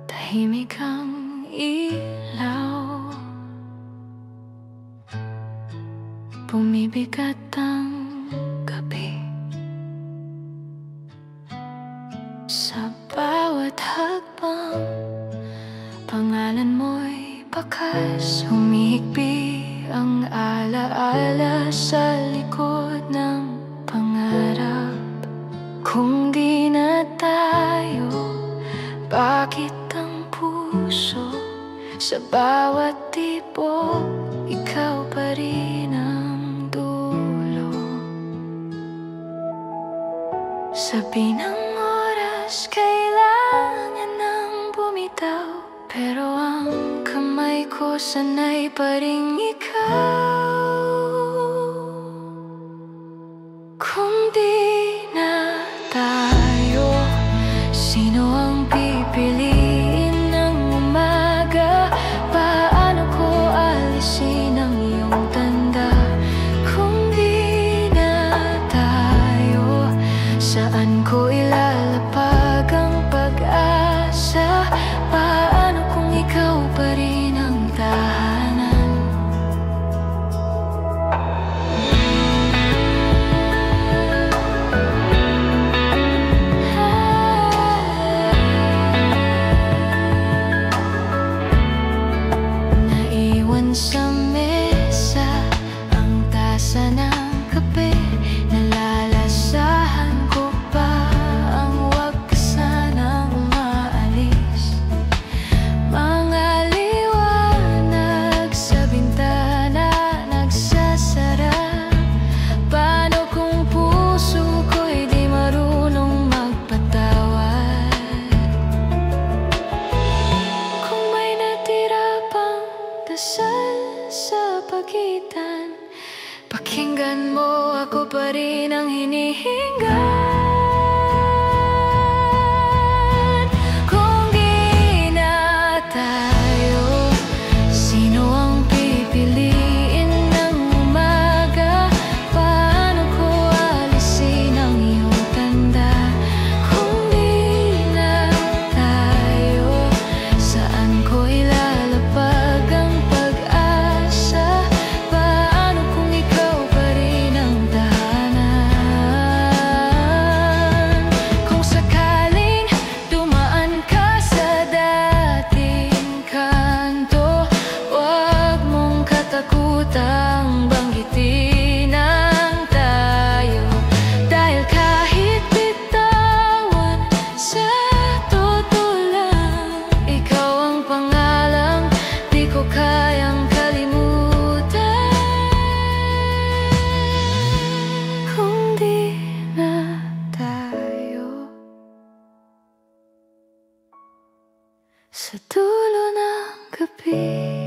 Tahimik ang ilaw, bumibigat ang gabi. Sa bawat hakbang, pangalan mo'y bakas. Humihigbi ang alaala sa likod ng pangarap. Kung di na tayo, bakit ang puso sa bawat tibok, ikaw pa rin ang dulo? Sabi ng oras, kailangan nang bumitaw, pero ang kamay ko sanay pa rin ikaw. Kung di na tayo, sino ang pipiliin ng umaga? Paano ko alisin ang iyong tanda? Kung di na tayo, saan ko ilalapag ang pag-asa? Paano kung ikaw pa rin ang tahanan? Sa mesa ang tasa ng kape, nalalasahan ko pa ang wag ka sanang umaalis. Mga liwanag sa bintana nagsasara. Paano kung puso ko'y di marunong magpatawad? Kung may natira pang dasal sa pagitan, pakinggan mo, ako pa rin ang hinihingan. Kung di na tayo, sino ang pipiliin ng umaga? Paano ko alisin ang iyong tanda? Kung di na tayo, saan ko ilalapag ang pag-asa? Paano kung ikaw pa rin ang tahanan? Kung sakaling dumaan ka sa dating kanto, huwag mong katakutang banggitin ang tayo. Dahil kahit bitawan, sa totoo lang, ikaw ang pangalang di ko kayang kalimutan. Kung di na tayo, sa dulo ng gabi.